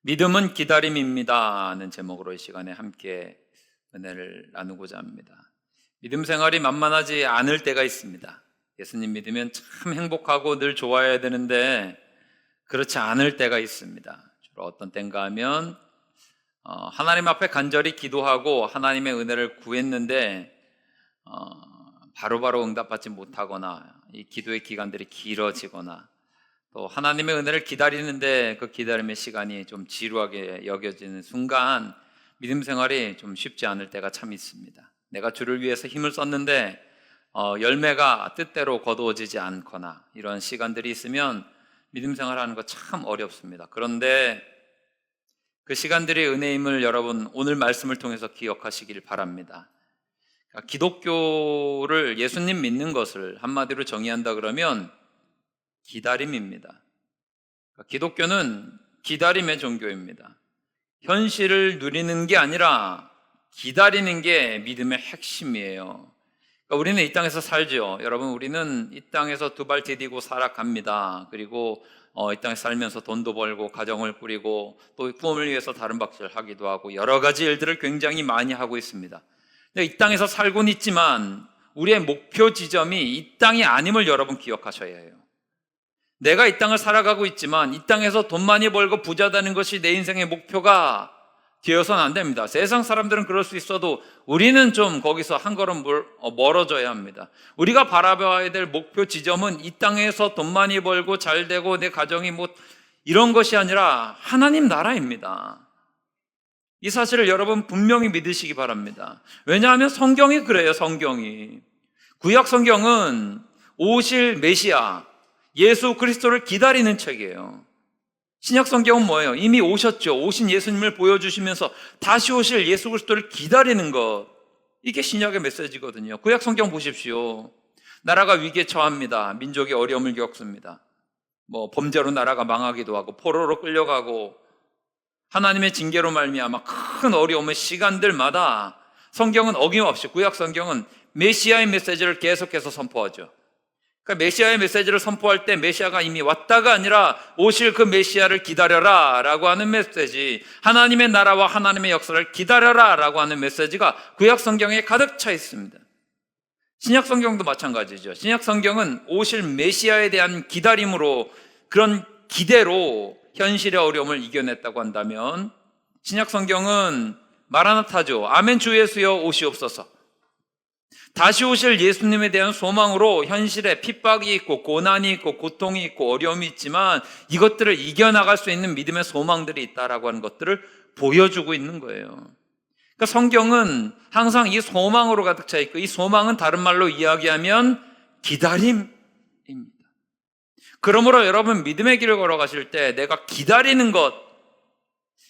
믿음은 기다림입니다는 제목으로 이 시간에 함께 은혜를 나누고자 합니다. 믿음 생활이 만만하지 않을 때가 있습니다. 예수님 믿으면 참 행복하고 늘 좋아야 되는데 그렇지 않을 때가 있습니다. 주로 어떤 때인가 하면 하나님 앞에 간절히 기도하고 하나님의 은혜를 구했는데 바로바로 응답받지 못하거나 이 기도의 기간들이 길어지거나 또 하나님의 은혜를 기다리는데 그 기다림의 시간이 좀 지루하게 여겨지는 순간 믿음 생활이 좀 쉽지 않을 때가 참 있습니다. 내가 주를 위해서 힘을 썼는데 열매가 뜻대로 거두어지지 않거나 이런 시간들이 있으면 믿음 생활하는 거 참 어렵습니다. 그런데 그 시간들의 은혜임을 여러분 오늘 말씀을 통해서 기억하시길 바랍니다. 그러니까 기독교를 예수님 믿는 것을 한마디로 정의한다 그러면 기다림입니다. 기독교는 기다림의 종교입니다. 현실을 누리는 게 아니라 기다리는 게 믿음의 핵심이에요. 그러니까 우리는 이 땅에서 살죠. 여러분, 우리는 이 땅에서 두 발 디디고 살아갑니다. 그리고 이 땅에 살면서 돈도 벌고 가정을 꾸리고 또 꿈을 위해서 다른 박질 하기도 하고 여러 가지 일들을 굉장히 많이 하고 있습니다. 근데 이 땅에서 살고는 있지만 우리의 목표 지점이 이 땅이 아님을 여러분 기억하셔야 해요. 내가 이 땅을 살아가고 있지만 이 땅에서 돈 많이 벌고 부자 되는 것이 내 인생의 목표가 되어서는 안 됩니다. 세상 사람들은 그럴 수 있어도 우리는 좀 거기서 한 걸음 멀어져야 합니다. 우리가 바라봐야 될 목표 지점은 이 땅에서 돈 많이 벌고 잘 되고 내 가정이 이런 것이 아니라 하나님 나라입니다. 이 사실을 여러분 분명히 믿으시기 바랍니다. 왜냐하면 성경이 그래요. 성경이 구약 성경은 오실 메시아 예수 그리스도를 기다리는 책이에요. 신약 성경은 뭐예요? 이미 오셨죠. 오신 예수님을 보여주시면서 다시 오실 예수 그리스도를 기다리는 것, 이게 신약의 메시지거든요. 구약 성경 보십시오. 나라가 위기에 처합니다. 민족이 어려움을 겪습니다. 범죄로 나라가 망하기도 하고 포로로 끌려가고 하나님의 징계로 말미암아 큰 어려움의 시간들마다 성경은 어김없이 구약 성경은 메시아의 메시지를 계속해서 선포하죠. 그러니까 메시아의 메시지를 선포할 때 메시아가 이미 왔다가 아니라 오실 그 메시아를 기다려라 라고 하는 메시지, 하나님의 나라와 하나님의 역사를 기다려라 라고 하는 메시지가 구약 성경에 가득 차 있습니다. 신약 성경도 마찬가지죠. 신약 성경은 오실 메시아에 대한 기다림으로, 그런 기대로 현실의 어려움을 이겨냈다고 한다면 신약 성경은 마라나타죠. 아멘 주 예수여 오시옵소서. 다시 오실 예수님에 대한 소망으로 현실에 핍박이 있고 고난이 있고 고통이 있고 어려움이 있지만 이것들을 이겨나갈 수 있는 믿음의 소망들이 있다라고 하는 것들을 보여주고 있는 거예요. 그러니까 성경은 항상 이 소망으로 가득 차 있고 이 소망은 다른 말로 이야기하면 기다림입니다. 그러므로 여러분 믿음의 길을 걸어가실 때 내가 기다리는 것,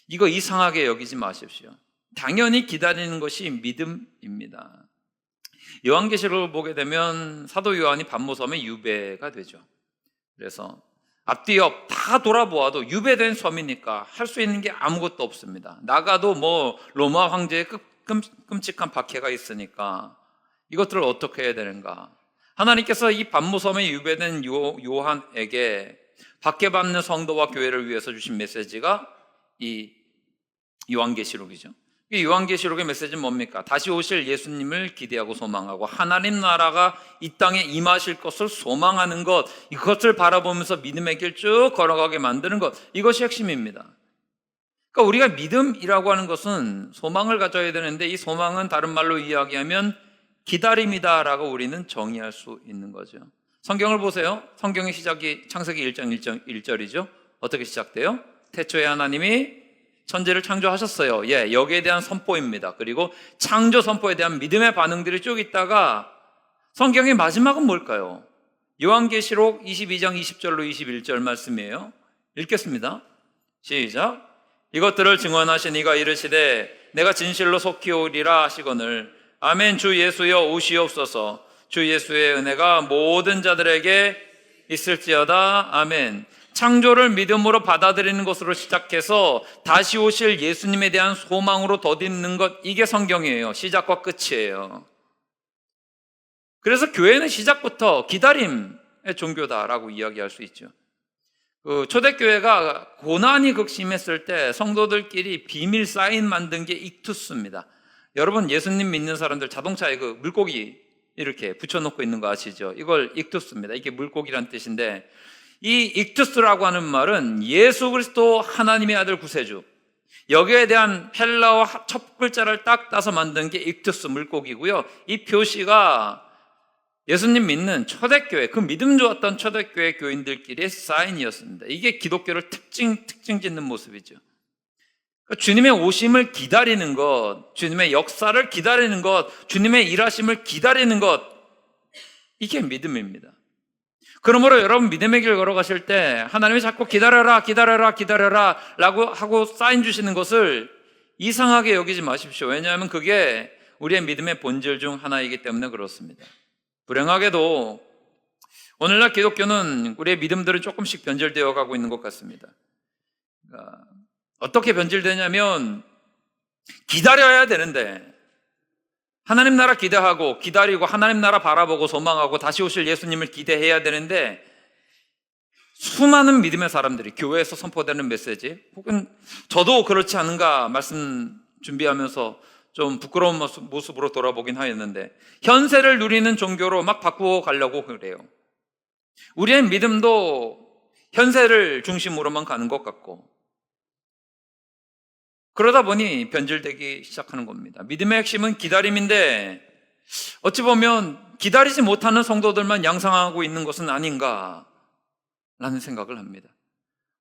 이거 이상하게 여기지 마십시오. 당연히 기다리는 것이 믿음입니다. 요한계시록을 보게 되면 사도 요한이 반모섬의 유배가 되죠. 그래서 앞뒤 옆 다 돌아보아도 유배된 섬이니까 할 수 있는 게 아무것도 없습니다. 나가도 로마 황제의 끔찍한 박해가 있으니까 이것들을 어떻게 해야 되는가. 하나님께서 이 반모섬에 유배된 요한에게 박해받는 성도와 교회를 위해서 주신 메시지가 이 요한계시록이죠. 이 요한계시록의 메시지는 뭡니까? 다시 오실 예수님을 기대하고 소망하고 하나님 나라가 이 땅에 임하실 것을 소망하는 것, 이것을 바라보면서 믿음의 길 쭉 걸어가게 만드는 것, 이것이 핵심입니다. 그러니까 우리가 믿음이라고 하는 것은 소망을 가져야 되는데 이 소망은 다른 말로 이야기하면 기다림이다라고 우리는 정의할 수 있는 거죠. 성경을 보세요. 성경의 시작이 창세기 1장 1절이죠. 어떻게 시작돼요? 태초에 하나님이 천지를 창조하셨어요. 여기에 대한 선포입니다. 그리고 창조 선포에 대한 믿음의 반응들이 쭉 있다가 성경의 마지막은 뭘까요? 요한계시록 22장 20절로 21절 말씀이에요. 읽겠습니다. 시작. 이것들을 증언하신 이가 이르시되 내가 진실로 속히 오리라 하시거늘 아멘 주 예수여 오시옵소서. 주 예수의 은혜가 모든 자들에게 있을지어다. 아멘. 창조를 믿음으로 받아들이는 것으로 시작해서 다시 오실 예수님에 대한 소망으로 덧입는 것, 이게 성경이에요. 시작과 끝이에요. 그래서 교회는 시작부터 기다림의 종교다라고 이야기할 수 있죠. 그 초대교회가 고난이 극심했을 때 성도들끼리 비밀 사인 만든 게 익투스입니다. 여러분 예수님 믿는 사람들 자동차에 그 물고기 이렇게 붙여놓고 있는 거 아시죠? 이걸 익투스입니다. 이게 물고기란 뜻인데, 이 익투스라고 하는 말은 예수 그리스도 하나님의 아들 구세주, 여기에 대한 헬라어 첫 글자를 딱 따서 만든 게 익투스 물고기고요. 이 표시가 예수님 믿는 초대교회, 그 믿음 좋았던 초대교회 교인들끼리의 사인이었습니다. 이게 기독교를 특징 짓는 모습이죠. 주님의 오심을 기다리는 것, 주님의 역사를 기다리는 것, 주님의 일하심을 기다리는 것, 이게 믿음입니다. 그러므로 여러분 믿음의 길 걸어가실 때 하나님이 자꾸 기다려라 라고 하고 사인 주시는 것을 이상하게 여기지 마십시오. 왜냐하면 그게 우리의 믿음의 본질 중 하나이기 때문에 그렇습니다. 불행하게도 오늘날 기독교는 우리의 믿음들은 조금씩 변질되어 가고 있는 것 같습니다. 그러니까 어떻게 변질되냐면, 기다려야 되는데 하나님 나라 기대하고 기다리고 하나님 나라 바라보고 소망하고 다시 오실 예수님을 기대해야 되는데, 수많은 믿음의 사람들이 교회에서 선포되는 메시지, 혹은 저도 그렇지 않은가 말씀 준비하면서 좀 부끄러운 모습으로 돌아보긴 하였는데, 현세를 누리는 종교로 막 바꾸어 가려고 그래요. 우리의 믿음도 현세를 중심으로만 가는 것 같고, 그러다 보니 변질되기 시작하는 겁니다. 믿음의 핵심은 기다림인데, 어찌 보면 기다리지 못하는 성도들만 양상하고 있는 것은 아닌가라는 생각을 합니다.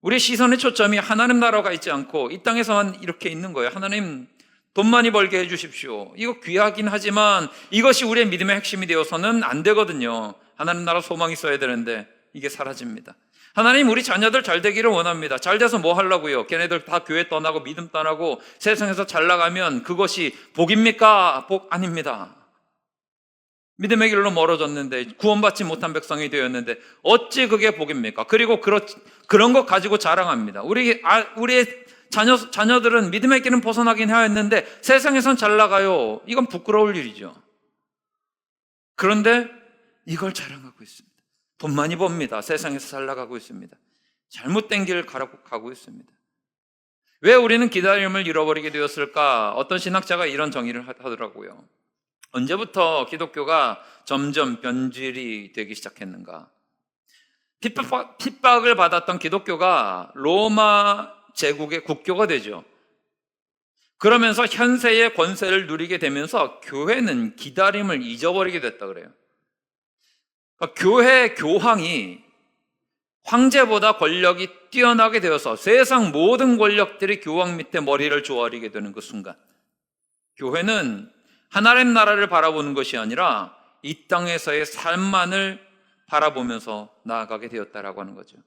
우리의 시선의 초점이 하나님 나라가 있지 않고 이 땅에서만 이렇게 있는 거예요. 하나님 돈 많이 벌게 해주십시오. 이거 귀하긴 하지만 이것이 우리의 믿음의 핵심이 되어서는 안 되거든요. 하나님 나라 소망이 있어야 되는데 이게 사라집니다. 하나님 우리 자녀들 잘 되기를 원합니다. 잘 돼서 뭐 하려고요? 걔네들 다 교회 떠나고 믿음 떠나고 세상에서 잘 나가면 그것이 복입니까? 복 아닙니다. 믿음의 길로 멀어졌는데, 구원받지 못한 백성이 되었는데 어찌 그게 복입니까? 그리고 그런 것 가지고 자랑합니다. 우리의 자녀들은 믿음의 길은 벗어나긴 하였는데 세상에선 잘 나가요. 이건 부끄러울 일이죠. 그런데 이걸 자랑하고 있습니다. 돈 많이 법니다. 세상에서 잘 나가고 있습니다. 잘못된 길을 가고 있습니다. 왜 우리는 기다림을 잃어버리게 되었을까? 어떤 신학자가 이런 정의를 하더라고요. 언제부터 기독교가 점점 변질이 되기 시작했는가? 핍박을 받았던 기독교가 로마 제국의 국교가 되죠. 그러면서 현세의 권세를 누리게 되면서 교회는 기다림을 잊어버리게 됐다 그래요. 그러니까 교회 교황이 황제보다 권력이 뛰어나게 되어서 세상 모든 권력들이 교황 밑에 머리를 조아리게 되는 그 순간, 교회는 하나님 나라를 바라보는 것이 아니라 이 땅에서의 삶만을 바라보면서 나아가게 되었다라고 하는 거죠.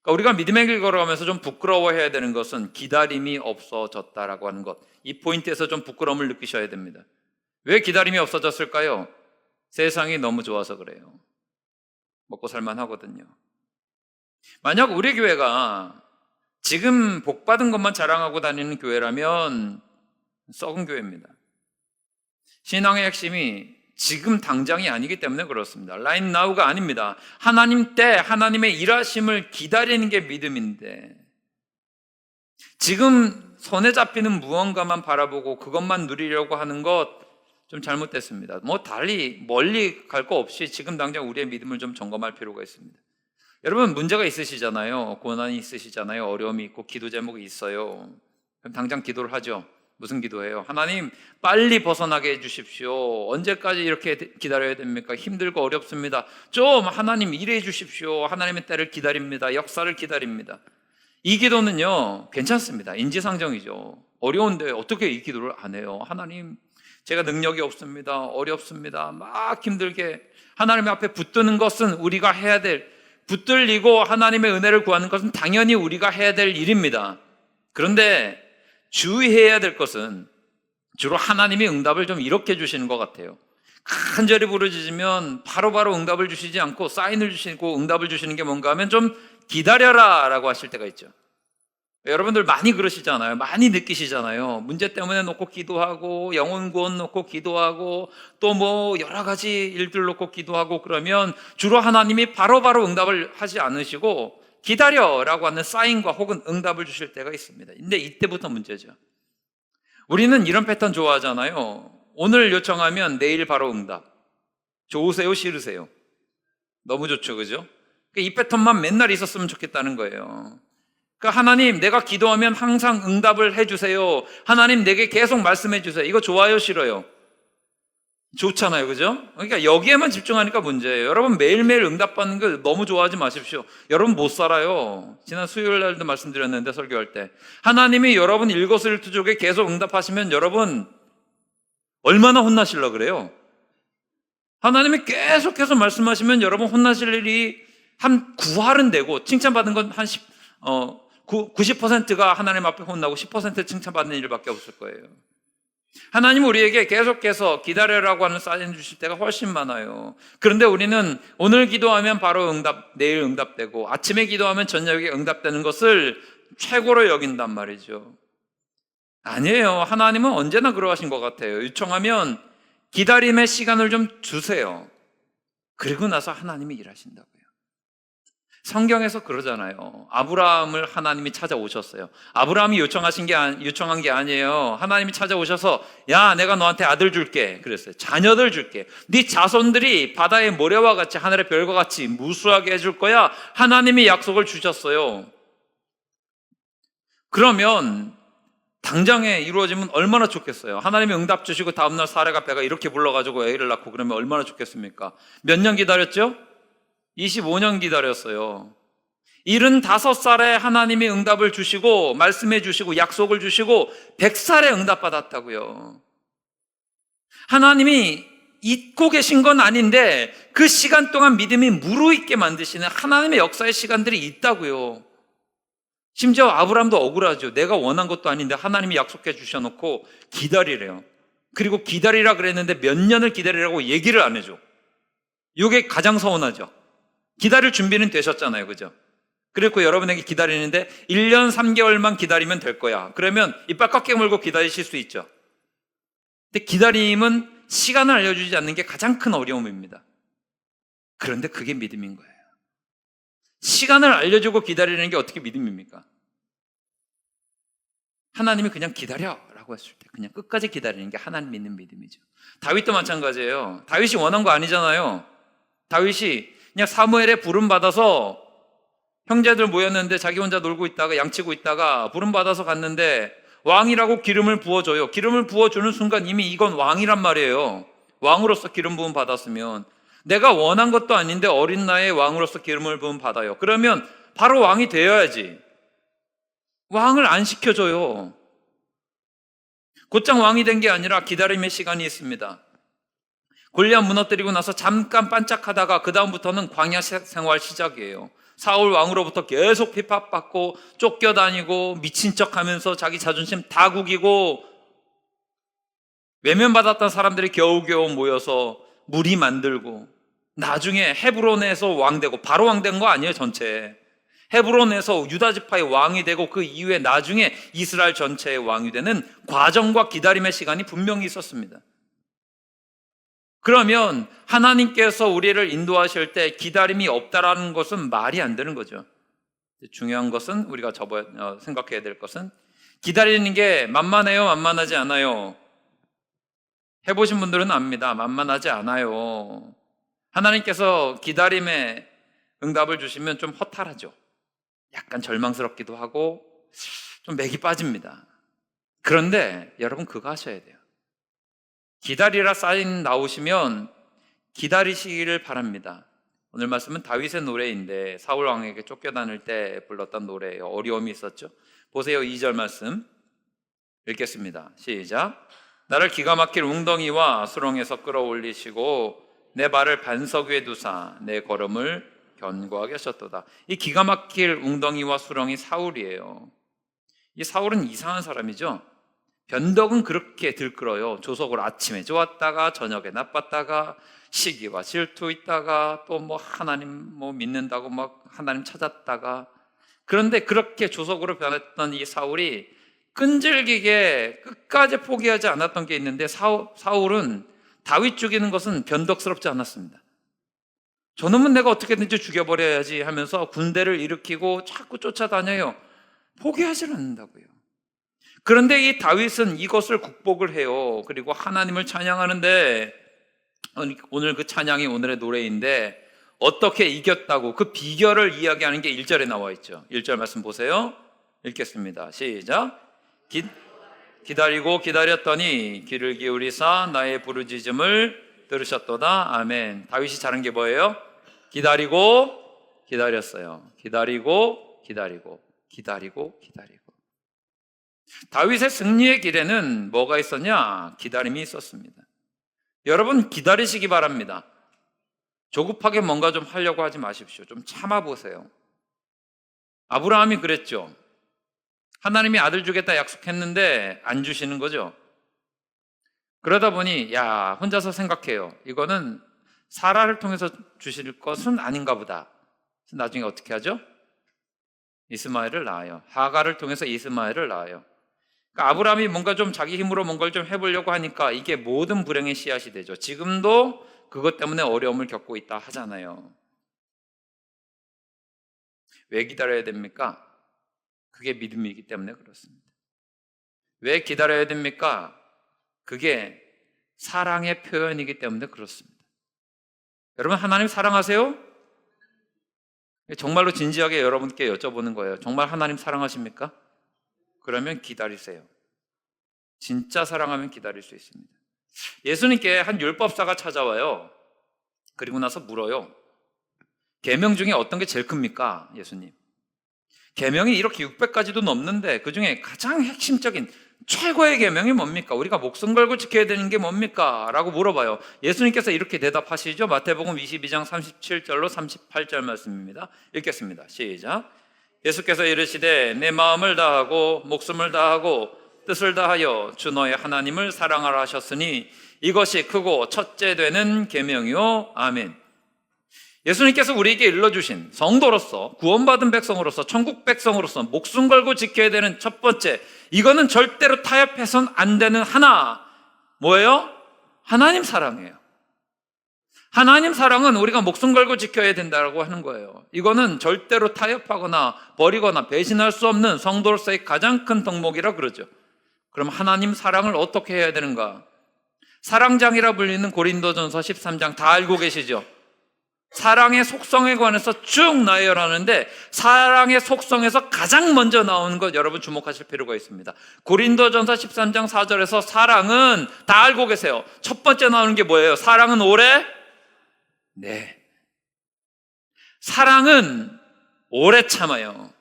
그러니까 우리가 믿음의 길 걸어가면서 좀 부끄러워해야 되는 것은 기다림이 없어졌다라고 하는 것. 이 포인트에서 좀 부끄러움을 느끼셔야 됩니다. 왜 기다림이 없어졌을까요? 세상이 너무 좋아서 그래요. 먹고 살만하거든요. 만약 우리 교회가 지금 복받은 것만 자랑하고 다니는 교회라면 썩은 교회입니다. 신앙의 핵심이 지금 당장이 아니기 때문에 그렇습니다. Right now가 아닙니다. 하나님 때 하나님의 일하심을 기다리는 게 믿음인데, 지금 손에 잡히는 무언가만 바라보고 그것만 누리려고 하는 것 좀 잘못됐습니다. 달리 멀리 갈 거 없이 지금 당장 우리의 믿음을 좀 점검할 필요가 있습니다. 여러분 문제가 있으시잖아요. 고난이 있으시잖아요. 어려움이 있고 기도 제목이 있어요. 그럼 당장 기도를 하죠. 무슨 기도해요? 하나님 빨리 벗어나게 해주십시오. 언제까지 이렇게 기다려야 됩니까? 힘들고 어렵습니다. 좀 하나님 일해 주십시오. 하나님의 때를 기다립니다. 역사를 기다립니다. 이 기도는요 괜찮습니다. 인지상정이죠. 어려운데 어떻게 이 기도를 안 해요? 하나님 제가 능력이 없습니다. 어렵습니다. 막 힘들게 하나님 앞에 붙드는 것은 우리가 해야 될, 붙들리고 하나님의 은혜를 구하는 것은 당연히 우리가 해야 될 일입니다. 그런데 주의해야 될 것은 주로 하나님이 응답을 좀 이렇게 주시는 것 같아요. 간절히 부르짖으면 바로바로 응답을 주시지 않고 사인을 주시고 응답을 주시는 게 뭔가 하면 좀 기다려라 라고 하실 때가 있죠. 여러분들 많이 그러시잖아요. 많이 느끼시잖아요. 문제 때문에 놓고 기도하고 영혼 구원 놓고 기도하고 또 뭐 여러 가지 일들 놓고 기도하고 그러면 주로 하나님이 바로바로 응답을 하지 않으시고 기다려라고 하는 사인과 혹은 응답을 주실 때가 있습니다. 근데 이때부터 문제죠. 우리는 이런 패턴 좋아하잖아요. 오늘 요청하면 내일 바로 응답. 좋으세요, 싫으세요? 너무 좋죠, 그죠? 이 패턴만 맨날 있었으면 좋겠다는 거예요. 그러니까 하나님, 내가 기도하면 항상 응답을 해주세요. 하나님, 내게 계속 말씀해 주세요. 이거 좋아요, 싫어요? 좋잖아요, 그죠? 그러니까 여기에만 집중하니까 문제예요. 여러분, 매일매일 응답받는 걸 너무 좋아하지 마십시오. 여러분 못 살아요. 지난 수요일 날도 말씀드렸는데, 설교할 때 하나님이 여러분 일거수일투족에 계속 응답하시면 여러분 얼마나 혼나실라 그래요? 하나님이 계속해서 말씀하시면 여러분 혼나실 일이 한 9할은 되고, 칭찬받은 건 한 90%가 하나님 앞에 혼나고 10% 칭찬받는 일밖에 없을 거예요. 하나님 우리에게 계속해서 기다려라고 하는 사인 주실 때가 훨씬 많아요. 그런데 우리는 오늘 기도하면 바로 응답, 내일 응답되고 아침에 기도하면 저녁에 응답되는 것을 최고로 여긴단 말이죠. 아니에요. 하나님은 언제나 그러하신 것 같아요. 요청하면 기다림의 시간을 좀 주세요. 그리고 나서 하나님이 일하신다고요. 성경에서 그러잖아요. 아브라함을 하나님이 찾아오셨어요. 아브라함이 요청한 게 아니에요. 하나님이 찾아오셔서 야, 내가 너한테 아들 줄게 그랬어요. 자녀들 줄게. 네 자손들이 바다의 모래와 같이 하늘의 별과 같이 무수하게 해줄 거야. 하나님이 약속을 주셨어요. 그러면 당장에 이루어지면 얼마나 좋겠어요. 하나님이 응답 주시고 다음날 사레가 배가 이렇게 불러가지고 애를 낳고 그러면 얼마나 좋겠습니까? 몇 년 기다렸죠? 25년 기다렸어요. 75살에 하나님이 응답을 주시고 말씀해 주시고 약속을 주시고 100살에 응답받았다고요. 하나님이 잊고 계신 건 아닌데 그 시간 동안 믿음이 무르익게 만드시는 하나님의 역사의 시간들이 있다고요. 심지어 아브라함도 억울하죠. 내가 원한 것도 아닌데 하나님이 약속해 주셔놓고 기다리래요. 그리고 기다리라 그랬는데 몇 년을 기다리라고 얘기를 안 해줘. 이게 가장 서운하죠. 기다릴 준비는 되셨잖아요, 그죠? 그리고 여러분에게 기다리는데 1년 3개월만 기다리면 될 거야. 그러면 이빨 꽉 깨물고 기다리실 수 있죠. 근데 기다림은 시간을 알려주지 않는 게 가장 큰 어려움입니다. 그런데 그게 믿음인 거예요. 시간을 알려주고 기다리는 게 어떻게 믿음입니까? 하나님이 그냥 기다려라고 했을 때 그냥 끝까지 기다리는 게 하나님 믿는 믿음이죠. 다윗도 마찬가지예요. 다윗이 원한 거 아니잖아요. 다윗이 그냥 사무엘의 부름 받아서 형제들 모였는데 자기 혼자 놀고 있다가 양치고 있다가 부름 받아서 갔는데 왕이라고 기름을 부어줘요. 기름을 부어주는 순간 이미 이건 왕이란 말이에요. 왕으로서 기름 부음 받았으면 내가 원한 것도 아닌데 어린 나이에 왕으로서 기름을 부음 받아요. 그러면 바로 왕이 되어야지. 왕을 안 시켜줘요. 곧장 왕이 된 게 아니라 기다림의 시간이 있습니다. 골리앗 무너뜨리고 나서 잠깐 반짝하다가 그 다음부터는 광야 생활 시작이에요. 사울 왕으로부터 계속 핍박받고 쫓겨다니고 미친 척하면서 자기 자존심 다 구기고 외면받았던 사람들이 겨우겨우 모여서 무리 만들고 나중에 헤브론에서 왕되고 바로 왕된 거 아니에요. 전체 헤브론에서 유다 지파의 왕이 되고 그 이후에 나중에 이스라엘 전체의 왕이 되는 과정과 기다림의 시간이 분명히 있었습니다. 그러면 하나님께서 우리를 인도하실 때 기다림이 없다라는 것은 말이 안 되는 거죠. 중요한 것은 우리가 생각해야 될 것은 기다리는 게 만만해요, 만만하지 않아요? 해보신 분들은 압니다. 만만하지 않아요. 하나님께서 기다림에 응답을 주시면 좀 허탈하죠. 약간 절망스럽기도 하고 좀 맥이 빠집니다. 그런데 여러분 그거 하셔야 돼요. 기다리라 사인 나오시면 기다리시기를 바랍니다. 오늘 말씀은 다윗의 노래인데 사울 왕에게 쫓겨다닐 때 불렀던 노래예요. 어려움이 있었죠. 보세요. 2절 말씀 읽겠습니다. 시작. 나를 기가 막힐 웅덩이와 수렁에서 끌어올리시고 내 발을 반석 위에 두사 내 걸음을 견고하게 하셨도다. 이 기가 막힐 웅덩이와 수렁이 사울이에요. 이 사울은 이상한 사람이죠. 변덕은 그렇게 들끓어요. 조석으로 아침에 좋았다가 저녁에 나빴다가 시기와 질투 있다가 또 하나님 믿는다고 막 하나님 찾았다가. 그런데 그렇게 조석으로 변했던 이 사울이 끈질기게 끝까지 포기하지 않았던 게 있는데 사울은 다윗 죽이는 것은 변덕스럽지 않았습니다. 저놈은 내가 어떻게든지 죽여버려야지 하면서 군대를 일으키고 자꾸 쫓아다녀요. 포기하지 않는다고요. 그런데 이 다윗은 이것을 극복을 해요. 그리고 하나님을 찬양하는데, 오늘 그 찬양이 오늘의 노래인데 어떻게 이겼다고 그 비결을 이야기하는 게 1절에 나와 있죠. 1절 말씀 보세요. 읽겠습니다. 시작. 기다리고 기다렸더니 귀를 기울이사 나의 부르짖음을 들으셨도다. 아멘. 다윗이 잘한 게 뭐예요? 기다리고 기다렸어요. 기다리고 기다리고 기다리고 기다리고. 다윗의 승리의 길에는 뭐가 있었냐? 기다림이 있었습니다. 여러분 기다리시기 바랍니다. 조급하게 뭔가 좀 하려고 하지 마십시오. 좀 참아보세요. 아브라함이 그랬죠. 하나님이 아들 주겠다 약속했는데 안 주시는 거죠. 그러다 보니 혼자서 생각해요. 이거는 사라를 통해서 주실 것은 아닌가 보다. 나중에 어떻게 하죠? 이스마엘을 낳아요. 하가를 통해서 이스마엘을 낳아요. 그러니까 아브라함이 뭔가 좀 자기 힘으로 뭔가를 좀 해보려고 하니까 이게 모든 불행의 씨앗이 되죠. 지금도 그것 때문에 어려움을 겪고 있다 하잖아요. 왜 기다려야 됩니까? 그게 믿음이기 때문에 그렇습니다. 왜 기다려야 됩니까? 그게 사랑의 표현이기 때문에 그렇습니다. 여러분 하나님 사랑하세요? 정말로 진지하게 여러분께 여쭤보는 거예요. 정말 하나님 사랑하십니까? 그러면 기다리세요. 진짜 사랑하면 기다릴 수 있습니다. 예수님께 한 율법사가 찾아와요. 그리고 나서 물어요. 계명 중에 어떤 게 제일 큽니까? 예수님. 계명이 이렇게 600가지도 넘는데 그중에 가장 핵심적인 최고의 계명이 뭡니까? 우리가 목숨 걸고 지켜야 되는 게 뭡니까? 라고 물어봐요. 예수님께서 이렇게 대답하시죠. 마태복음 22장 37절로 38절 말씀입니다. 읽겠습니다. 시작. 예수께서 이르시되 내 마음을 다하고 목숨을 다하고 뜻을 다하여 주 너의 하나님을 사랑하라 하셨으니 이것이 크고 첫째 되는 계명이요. 아멘. 예수님께서 우리에게 일러주신 성도로서 구원받은 백성으로서 천국 백성으로서 목숨 걸고 지켜야 되는 첫 번째, 이거는 절대로 타협해서는 안 되는 하나, 뭐예요? 하나님 사랑이에요. 하나님 사랑은 우리가 목숨 걸고 지켜야 된다고 하는 거예요. 이거는 절대로 타협하거나 버리거나 배신할 수 없는 성도로서의 가장 큰 덕목이라 그러죠. 그럼 하나님 사랑을 어떻게 해야 되는가? 사랑장이라 불리는 고린도전서 13장 다 알고 계시죠? 사랑의 속성에 관해서 쭉 나열하는데 사랑의 속성에서 가장 먼저 나오는 것 여러분 주목하실 필요가 있습니다. 고린도전서 13장 4절에서 사랑은 다 알고 계세요. 첫 번째 나오는 게 뭐예요? 사랑은 오래? 네. 사랑은 오래 참아요.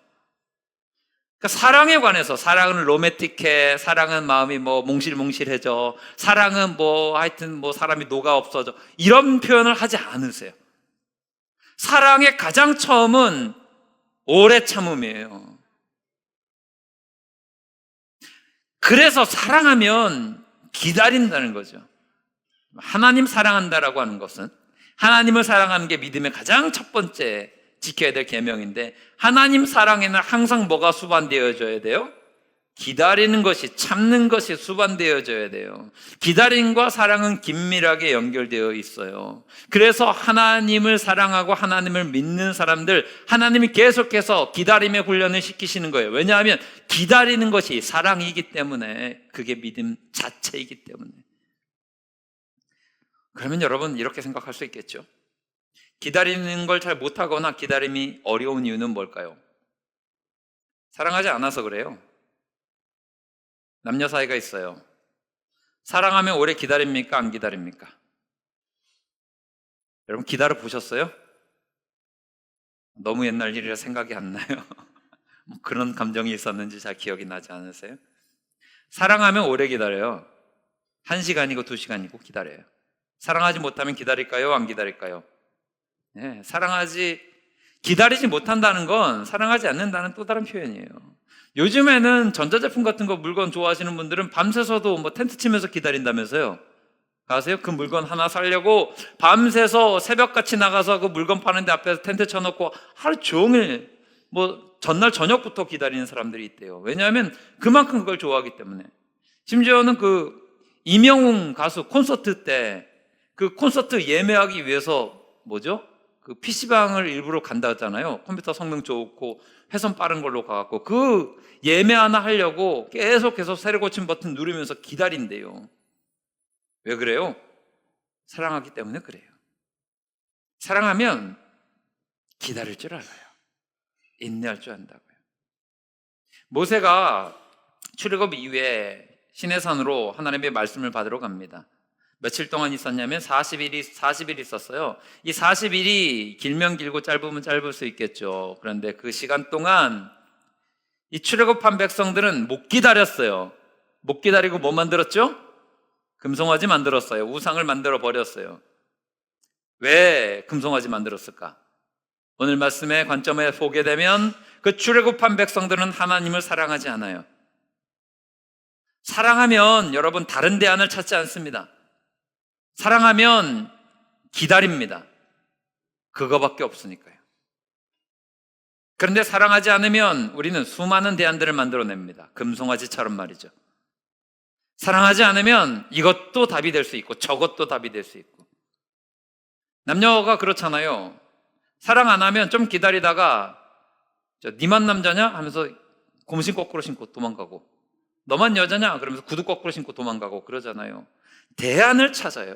그러니까 사랑에 관해서 사랑은 로맨틱해, 사랑은 마음이 몽실몽실해져, 사랑은 하여튼 사람이 녹아 없어져, 이런 표현을 하지 않으세요. 사랑의 가장 처음은 오래 참음이에요. 그래서 사랑하면 기다린다는 거죠. 하나님 사랑한다라고 하는 것은 하나님을 사랑하는 게 믿음의 가장 첫 번째 지켜야 될 계명인데 하나님 사랑에는 항상 뭐가 수반되어져야 돼요? 기다리는 것이, 참는 것이 수반되어져야 돼요. 기다림과 사랑은 긴밀하게 연결되어 있어요. 그래서 하나님을 사랑하고 하나님을 믿는 사람들, 하나님이 계속해서 기다림의 훈련을 시키시는 거예요. 왜냐하면 기다리는 것이 사랑이기 때문에, 그게 믿음 자체이기 때문에. 그러면 여러분 이렇게 생각할 수 있겠죠. 기다리는 걸 잘 못하거나 기다림이 어려운 이유는 뭘까요? 사랑하지 않아서 그래요. 남녀 사이가 있어요. 사랑하면 오래 기다립니까? 안 기다립니까? 여러분 기다려 보셨어요? 너무 옛날 일이라 생각이 안 나요. 그런 감정이 있었는지 잘 기억이 나지 않으세요? 사랑하면 오래 기다려요. 1시간이고 2시간이고 기다려요. 사랑하지 못하면 기다릴까요? 안 기다릴까요? 네, 기다리지 못한다는 건 사랑하지 않는다는 또 다른 표현이에요. 요즘에는 전자제품 같은 거 물건 좋아하시는 분들은 밤새서도 텐트 치면서 기다린다면서요. 아세요? 그 물건 하나 사려고 밤새서 새벽같이 나가서 그 물건 파는 데 앞에서 텐트 쳐놓고 하루 종일 전날 저녁부터 기다리는 사람들이 있대요. 왜냐하면 그만큼 그걸 좋아하기 때문에. 심지어는 이명웅 가수 콘서트 때 그 콘서트 예매하기 위해서 그 PC방을 일부러 간다 했잖아요. 컴퓨터 성능 좋고 회선 빠른 걸로 가갖고 그 예매 하나 하려고 계속 새로 고친 버튼 누르면서 기다린대요. 왜 그래요? 사랑하기 때문에 그래요. 사랑하면 기다릴 줄 알아요. 인내할 줄 안다고요. 모세가 출애굽 이후에 시내산으로 하나님의 말씀을 받으러 갑니다. 며칠 동안 있었냐면 40일 있었어요. 이 40일이 길면 길고 짧으면 짧을 수 있겠죠. 그런데 그 시간 동안 이 출애굽한 백성들은 못 기다렸어요. 못 기다리고 뭐 만들었죠? 금송아지 만들었어요. 우상을 만들어 버렸어요. 왜 금송아지 만들었을까? 오늘 말씀의 관점에 보게 되면 그 출애굽한 백성들은 하나님을 사랑하지 않아요. 사랑하면 여러분 다른 대안을 찾지 않습니다. 사랑하면 기다립니다. 그거밖에 없으니까요. 그런데 사랑하지 않으면 우리는 수많은 대안들을 만들어냅니다. 금송아지처럼 말이죠. 사랑하지 않으면 이것도 답이 될 수 있고 저것도 답이 될 수 있고. 남녀가 그렇잖아요. 사랑 안 하면 좀 기다리다가 니만 남자냐? 하면서 곰신 거꾸로 신고 도망가고, 너만 여자냐? 그러면서 구두 거꾸로 신고 도망가고 그러잖아요. 대안을 찾아요.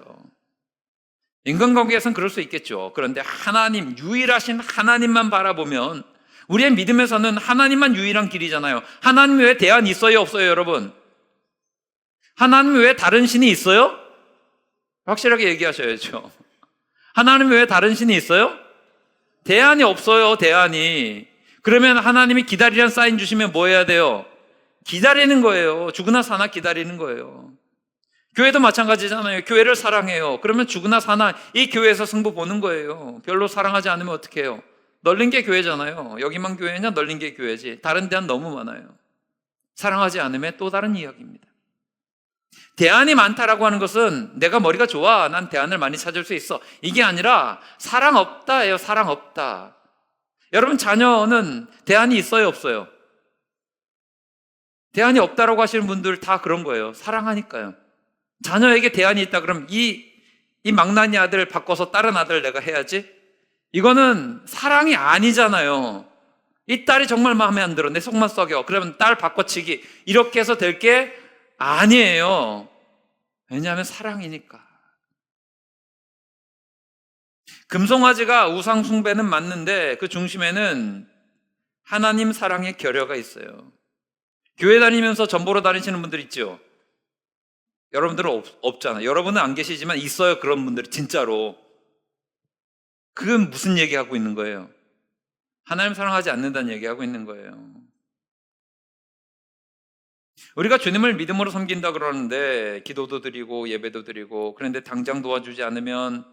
인간관계에서는 그럴 수 있겠죠. 그런데 하나님, 유일하신 하나님만 바라보면, 우리의 믿음에서는 하나님만 유일한 길이잖아요. 하나님 외에 대안이 있어요, 없어요, 여러분? 하나님 외에 다른 신이 있어요? 확실하게 얘기하셔야죠. 하나님 외에 다른 신이 있어요? 대안이 없어요, 대안이. 그러면 하나님이 기다리라는 사인 주시면 뭐 해야 돼요? 기다리는 거예요. 죽으나 사나 기다리는 거예요. 교회도 마찬가지잖아요. 교회를 사랑해요. 그러면 죽으나 사나 이 교회에서 승부 보는 거예요. 별로 사랑하지 않으면 어떻게 해요? 널린 게 교회잖아요. 여기만 교회냐? 널린 게 교회지. 다른 대안 너무 많아요. 사랑하지 않으면 또 다른 이야기입니다. 대안이 많다라고 하는 것은 내가 머리가 좋아, 난 대안을 많이 찾을 수 있어, 이게 아니라 사랑 없다예요. 사랑 없다. 여러분, 자녀는 대안이 있어요, 없어요? 대안이 없다라고 하시는 분들 다 그런 거예요. 사랑하니까요. 자녀에게 대안이 있다 그러면 이 망나니 아들 바꿔서 다른 아들 내가 해야지? 이거는 사랑이 아니잖아요. 이 딸이 정말 마음에 안 들어, 내 속만 썩여, 그러면 딸 바꿔치기, 이렇게 해서 될 게 아니에요. 왜냐하면 사랑이니까. 금송아지가 우상 숭배는 맞는데 그 중심에는 하나님 사랑의 결여가 있어요. 교회 다니면서 전보러 다니시는 분들 있죠? 여러분들은 없잖아요. 여러분은 안 계시지만 있어요, 그런 분들이 진짜로. 그건 무슨 얘기하고 있는 거예요? 하나님 사랑하지 않는다는 얘기하고 있는 거예요. 우리가 주님을 믿음으로 섬긴다 그러는데 기도도 드리고 예배도 드리고, 그런데 당장 도와주지 않으면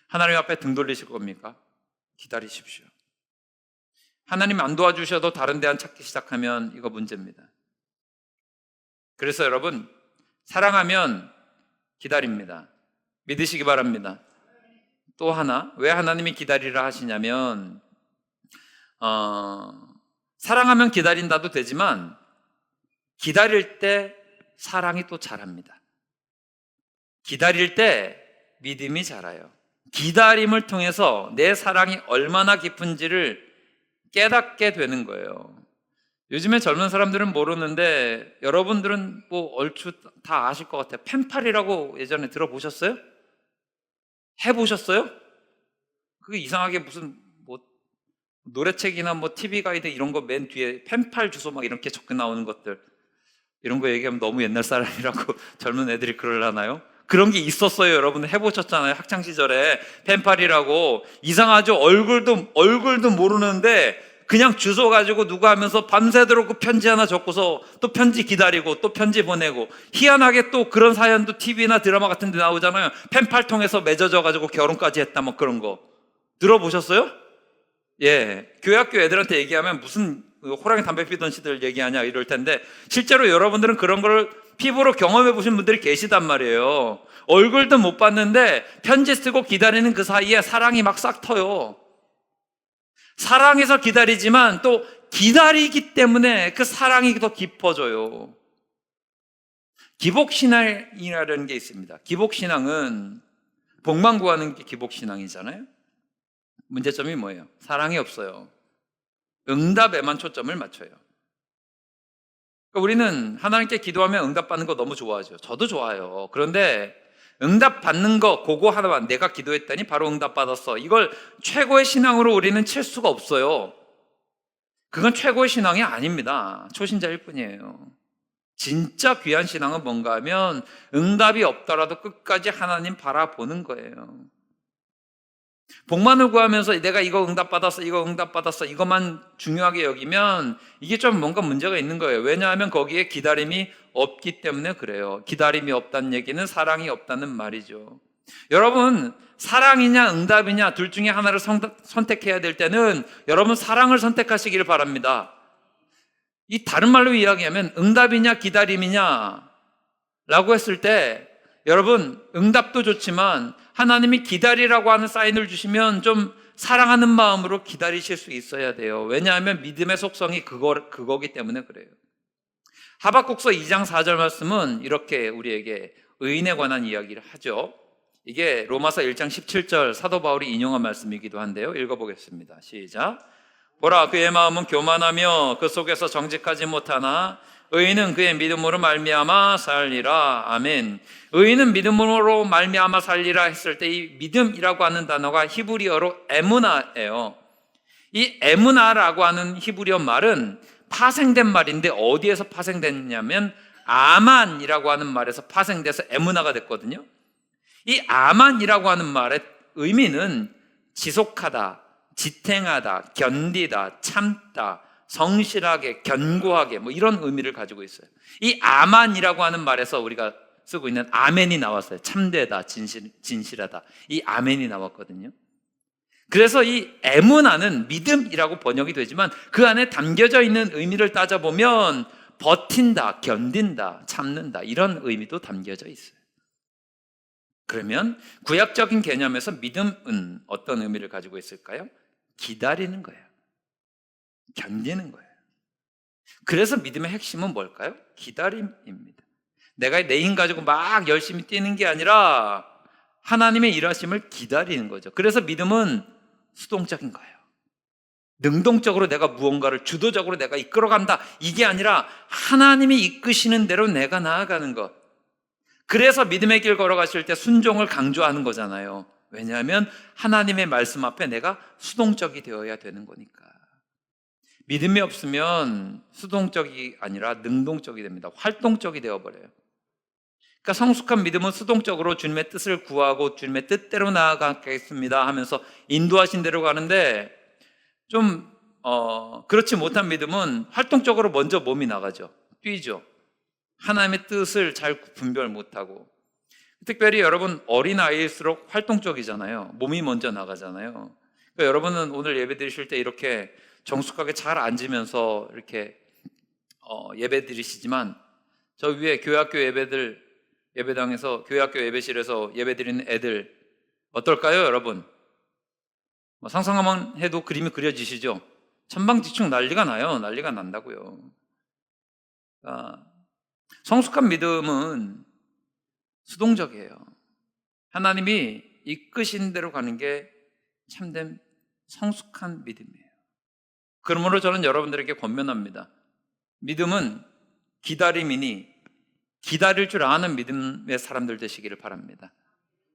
하나님 앞에 등 돌리실 겁니까? 기다리십시오. 하나님 안 도와주셔도 다른 대안 찾기 시작하면 이거 문제입니다. 그래서 여러분, 사랑하면 기다립니다. 믿으시기 바랍니다. 또 하나, 왜 하나님이 기다리라 하시냐면 사랑하면 기다린다도 되지만 기다릴 때 사랑이 또 자랍니다. 기다릴 때 믿음이 자라요. 기다림을 통해서 내 사랑이 얼마나 깊은지를 깨닫게 되는 거예요. 요즘에 젊은 사람들은 모르는데 여러분들은 뭐 얼추 다 아실 것 같아요. 펜팔이라고 예전에 들어보셨어요? 해보셨어요? 그게 이상하게 무슨 뭐 노래책이나 뭐 TV 가이드 이런 거 맨 뒤에 펜팔 주소 막 이렇게 적혀 나오는 것들, 이런 거 얘기하면 너무 옛날 사람이라고 젊은 애들이 그러려나요? 그런 게 있었어요. 여러분 해보셨잖아요. 학창시절에 펜팔이라고. 이상하죠? 얼굴도 모르는데 그냥 주소 가지고 누가 하면서 밤새도록 그 편지 하나 적고서 또 편지 기다리고 또 편지 보내고, 희한하게 또 그런 사연도 TV나 드라마 같은 데 나오잖아요. 펜팔 통해서 맺어져 가지고 결혼까지 했다 뭐 그런 거 들어보셨어요? 예, 교회 학교 애들한테 얘기하면 무슨 호랑이 담배 피던 시절 얘기하냐 이럴 텐데, 실제로 여러분들은 그런 걸 피부로 경험해 보신 분들이 계시단 말이에요. 얼굴도 못 봤는데 편지 쓰고 기다리는 그 사이에 사랑이 막 싹 터요. 사랑해서 기다리지만 또 기다리기 때문에 그 사랑이 더 깊어져요. 기복신앙이라는 게 있습니다. 기복신앙은 복만 구하는 게 기복신앙이잖아요. 문제점이 뭐예요? 사랑이 없어요. 응답에만 초점을 맞춰요. 그러니까 우리는 하나님께 기도하면 응답받는 거 너무 좋아하죠. 저도 좋아요. 그런데 응답받는 거 그거 하나만, 내가 기도했더니 바로 응답받았어, 이걸 최고의 신앙으로 우리는 칠 수가 없어요. 그건 최고의 신앙이 아닙니다. 초신자일 뿐이에요. 진짜 귀한 신앙은 뭔가 하면 응답이 없더라도 끝까지 하나님 바라보는 거예요. 복만을 구하면서 내가 이거 응답받았어, 이거 응답받았어, 이것만 중요하게 여기면 이게 좀 뭔가 문제가 있는 거예요. 왜냐하면 거기에 기다림이 없기 때문에 그래요. 기다림이 없다는 얘기는 사랑이 없다는 말이죠. 여러분, 사랑이냐 응답이냐 둘 중에 하나를 선택해야 될 때는 여러분 사랑을 선택하시기를 바랍니다. 이 다른 말로 이야기하면 응답이냐 기다림이냐 라고 했을 때 여러분, 응답도 좋지만 하나님이 기다리라고 하는 사인을 주시면 좀 사랑하는 마음으로 기다리실 수 있어야 돼요. 왜냐하면 믿음의 속성이 그거기 때문에 그래요. 하박국서 2장 4절 말씀은 이렇게 우리에게 의인에 관한 이야기를 하죠. 이게 로마서 1장 17절 사도 바울이 인용한 말씀이기도 한데요. 읽어보겠습니다. 시작. 보라, 그의 마음은 교만하며 그 속에서 정직하지 못하나 의인은 그의 믿음으로 말미암아 살리라. 아멘. 의인은 믿음으로 말미암아 살리라 했을 때 이 믿음이라고 하는 단어가 히브리어로 에무나예요. 이 에무나라고 하는 히브리어 말은 파생된 말인데 어디에서 파생됐냐면 아만이라고 하는 말에서 파생돼서 에무나가 됐거든요. 이 아만이라고 하는 말의 의미는 지속하다, 지탱하다, 견디다, 참다, 성실하게, 견고하게 뭐 이런 의미를 가지고 있어요. 이 아만이라고 하는 말에서 우리가 쓰고 있는 아멘이 나왔어요. 참되다, 진실하다. 이 아멘이 나왔거든요. 그래서 이 에무나는 믿음이라고 번역이 되지만 그 안에 담겨져 있는 의미를 따져보면 버틴다, 견딘다, 참는다 이런 의미도 담겨져 있어요. 그러면 구약적인 개념에서 믿음은 어떤 의미를 가지고 있을까요? 기다리는 거예요. 견디는 거예요. 그래서 믿음의 핵심은 뭘까요? 기다림입니다. 내가 내 힘 가지고 막 열심히 뛰는 게 아니라 하나님의 일하심을 기다리는 거죠. 그래서 믿음은 수동적인 거예요. 능동적으로 내가 무언가를 주도적으로 내가 이끌어간다 이게 아니라 하나님이 이끄시는 대로 내가 나아가는 것. 그래서 믿음의 길 걸어가실 때 순종을 강조하는 거잖아요. 왜냐하면 하나님의 말씀 앞에 내가 수동적이 되어야 되는 거니까. 믿음이 없으면 수동적이 아니라 능동적이 됩니다. 활동적이 되어버려요. 그러니까 성숙한 믿음은 수동적으로 주님의 뜻을 구하고 주님의 뜻대로 나아가겠습니다 하면서 인도하신 대로 가는데 좀 그렇지 못한 믿음은 활동적으로 먼저 몸이 나가죠. 뛰죠. 하나님의 뜻을 잘 분별 못하고. 특별히 여러분 어린아이일수록 활동적이잖아요. 몸이 먼저 나가잖아요. 그러니까 여러분은 오늘 예배 드리실 때 이렇게 정숙하게 잘 앉으면서 이렇게 예배 드리시지만 저 위에 교회학교 예배당에서 교회학교 예배실에서 예배 드리는 애들 어떨까요, 여러분? 상상만 해도 그림이 그려지시죠? 천방지축 난리가 나요. 난리가 난다고요. 성숙한 믿음은 수동적이에요. 하나님이 이끄신 대로 가는 게 참된 성숙한 믿음이에요. 그러므로 저는 여러분들에게 권면합니다. 믿음은 기다림이니 기다릴 줄 아는 믿음의 사람들 되시기를 바랍니다.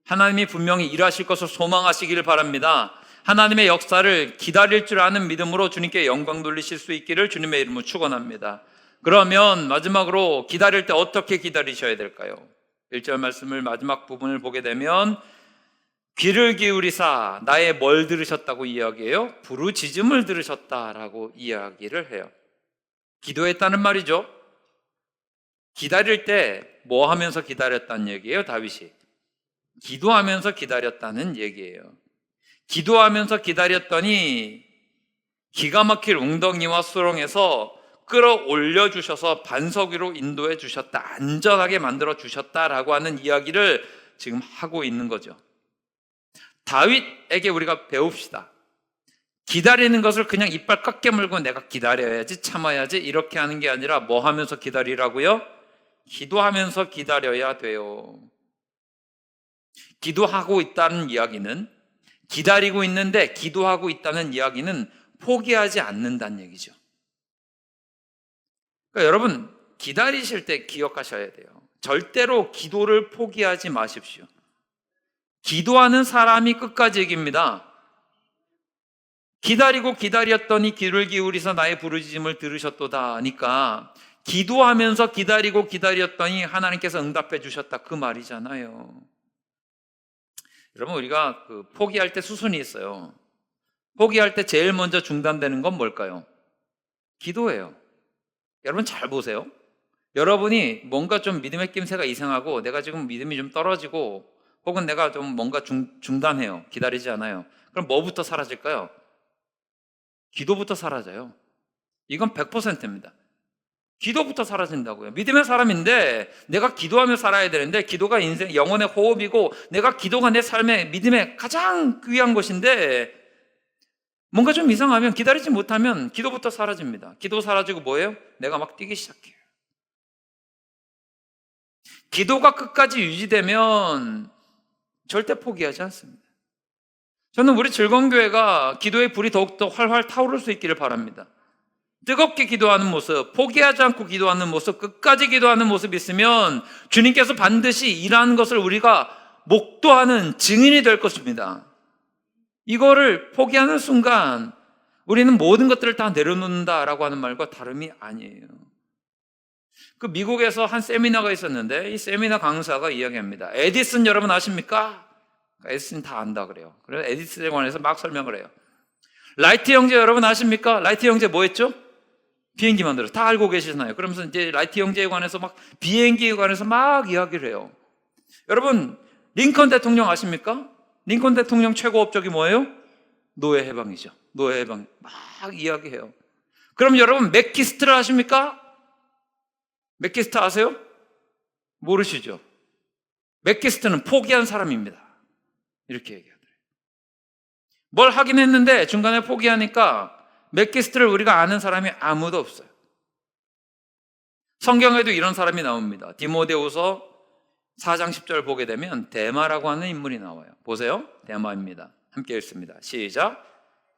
하나님이 분명히 일하실 것을 소망하시기를 바랍니다. 하나님의 역사를 기다릴 줄 아는 믿음으로 주님께 영광 돌리실 수 있기를 주님의 이름으로 축원합니다. 그러면 마지막으로 기다릴 때 어떻게 기다리셔야 될까요? 1절 말씀을 마지막 부분을 보게 되면 귀를 기울이사 나의 뭘 들으셨다고 이야기해요? 부르짖음을 들으셨다라고 이야기를 해요. 기도했다는 말이죠. 기다릴 때 뭐 하면서 기다렸다는 얘기예요? 다윗이 기도하면서 기다렸다는 얘기예요. 기도하면서 기다렸더니 기가 막힐 웅덩이와 수렁에서 끌어올려 주셔서 반석 위로 인도해 주셨다, 안전하게 만들어 주셨다라고 하는 이야기를 지금 하고 있는 거죠. 다윗에게 우리가 배웁시다. 기다리는 것을 그냥 이빨 꽉 깨물고 내가 기다려야지, 참아야지 이렇게 하는 게 아니라 뭐 하면서 기다리라고요? 기도하면서 기다려야 돼요. 기도하고 있다는 이야기는, 기다리고 있는데 기도하고 있다는 이야기는 포기하지 않는다는 얘기죠. 그러니까 여러분, 기다리실 때 기억하셔야 돼요. 절대로 기도를 포기하지 마십시오. 기도하는 사람이 끝까지 이깁니다. 기다리고 기다렸더니 귀를 기울이서 나의 부르짖음을 들으셨도다 하니까, 기도하면서 기다리고 기다렸더니 하나님께서 응답해 주셨다, 그 말이잖아요. 여러분, 우리가 포기할 때 수순이 있어요. 포기할 때 제일 먼저 중단되는 건 뭘까요? 기도예요. 여러분 잘 보세요. 여러분이 뭔가 좀 믿음의 낌새가 이상하고 내가 지금 믿음이 좀 떨어지고 혹은 내가 좀 뭔가 중단해요. 기다리지 않아요. 그럼 뭐부터 사라질까요? 기도부터 사라져요. 이건 100%입니다. 기도부터 사라진다고요. 믿음의 사람인데 내가 기도하며 살아야 되는데, 기도가 인생 영혼의 호흡이고 내가 기도가 내 삶의 믿음의 가장 귀한 것인데, 뭔가 좀 이상하면, 기다리지 못하면 기도부터 사라집니다. 기도 사라지고 뭐예요? 내가 막 뛰기 시작해요. 기도가 끝까지 유지되면 절대 포기하지 않습니다. 저는 우리 즐거운 교회가 기도의 불이 더욱더 활활 타오를 수 있기를 바랍니다. 뜨겁게 기도하는 모습, 포기하지 않고 기도하는 모습, 끝까지 기도하는 모습이 있으면 주님께서 반드시 일하는 것을 우리가 목도하는 증인이 될 것입니다. 이거를 포기하는 순간 우리는 모든 것들을 다 내려놓는다라고 하는 말과 다름이 아니에요. 미국에서 한 세미나가 있었는데, 이 세미나 강사가 이야기합니다. 에디슨 여러분 아십니까? 에디슨 다 안다 그래요. 그래서 에디슨에 관해서 막 설명을 해요. 라이트 형제 여러분 아십니까? 라이트 형제 뭐 했죠? 비행기 만들어서. 다 알고 계시잖아요. 그러면서 이제 라이트 형제에 관해서 막, 비행기에 관해서 막 이야기를 해요. 여러분, 링컨 대통령 아십니까? 링컨 대통령 최고 업적이 뭐예요? 노예 해방이죠. 노예 해방 막 이야기해요. 그럼 여러분, 맥키스트를 아십니까? 맥키스트 아세요? 모르시죠? 맥키스트는 포기한 사람입니다. 이렇게 얘기하더래요. 뭘 하긴 했는데 중간에 포기하니까 맥키스트를 우리가 아는 사람이 아무도 없어요. 성경에도 이런 사람이 나옵니다. 디모데후서 4장 10절 보게 되면 데마라고 하는 인물이 나와요. 보세요. 데마입니다. 함께 읽습니다. 시작.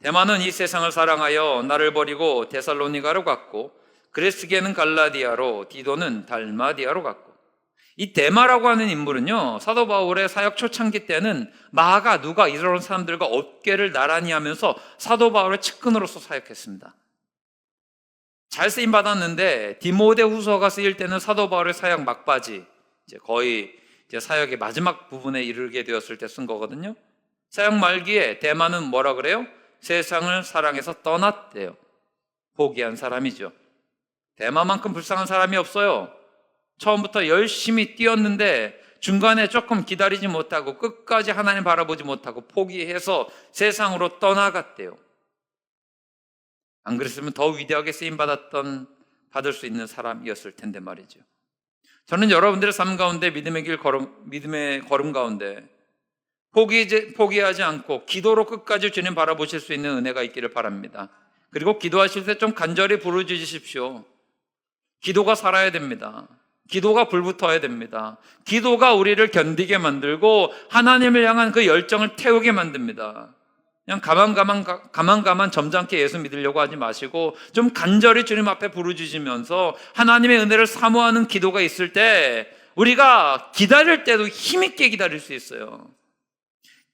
데마는 이 세상을 사랑하여 나를 버리고 데살로니가로 갔고, 그레스게는 갈라디아로, 디도는 달마디아로 갔고. 이 데마라고 하는 인물은요, 사도 바울의 사역 초창기 때는 마가, 누가 이런 사람들과 어깨를 나란히 하면서 사도 바울의 측근으로서 사역했습니다. 잘 쓰임 받았는데, 디모데후서가 쓰일 때는 사도 바울의 사역 막바지, 거의 사역의 마지막 부분에 이르게 되었을 때 쓴 거거든요. 사역 말기에 데마는 뭐라 그래요? 세상을 사랑해서 떠났대요. 포기한 사람이죠. 데마만큼 불쌍한 사람이 없어요. 처음부터 열심히 뛰었는데 중간에 조금 기다리지 못하고 끝까지 하나님 바라보지 못하고 포기해서 세상으로 떠나갔대요. 안 그랬으면 더 위대하게 쓰임받을 수 있는 사람이었을 텐데 말이죠. 저는 여러분들의 삶 가운데 믿음의 걸음 가운데 포기하지 않고 기도로 끝까지 주님 바라보실 수 있는 은혜가 있기를 바랍니다. 그리고 기도하실 때 좀 간절히 부르짖으십시오. 기도가 살아야 됩니다. 기도가 불붙어야 됩니다. 기도가 우리를 견디게 만들고 하나님을 향한 그 열정을 태우게 만듭니다. 그냥 가만 점잖게 예수 믿으려고 하지 마시고 좀 간절히 주님 앞에 부르짖으면서 하나님의 은혜를 사모하는 기도가 있을 때 우리가 기다릴 때도 힘있게 기다릴 수 있어요.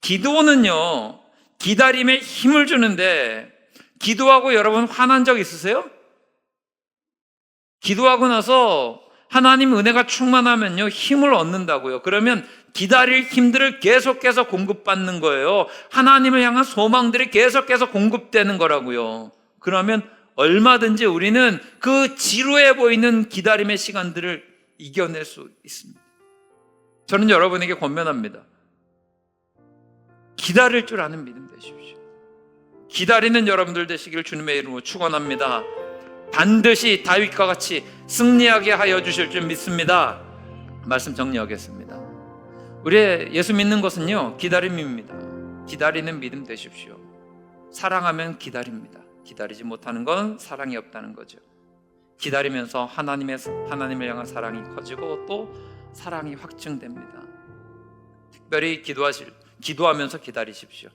기도는요, 기다림에 힘을 주는데, 기도하고 여러분 화난 적 있으세요? 기도하고 나서 하나님 은혜가 충만하면요, 힘을 얻는다고요. 그러면 기다릴 힘들을 계속해서 공급받는 거예요. 하나님을 향한 소망들이 계속해서 공급되는 거라고요. 그러면 얼마든지 우리는 그 지루해 보이는 기다림의 시간들을 이겨낼 수 있습니다. 저는 여러분에게 권면합니다. 기다릴 줄 아는 믿음 되십시오. 기다리는 여러분들 되시길 주님의 이름으로 축원합니다. 반드시 다윗과 같이 승리하게 하여 주실 줄 믿습니다. 말씀 정리하겠습니다. 우리의 예수 믿는 것은요, 기다림입니다. 기다리는 믿음 되십시오. 사랑하면 기다립니다. 기다리지 못하는 건 사랑이 없다는 거죠. 기다리면서 하나님을 향한 사랑이 커지고 또 사랑이 확증됩니다. 특별히 기도하면서 기다리십시오.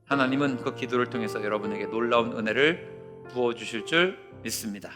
하나님은 그 기도를 통해서 여러분에게 놀라운 은혜를 부어주실 줄 믿습니다.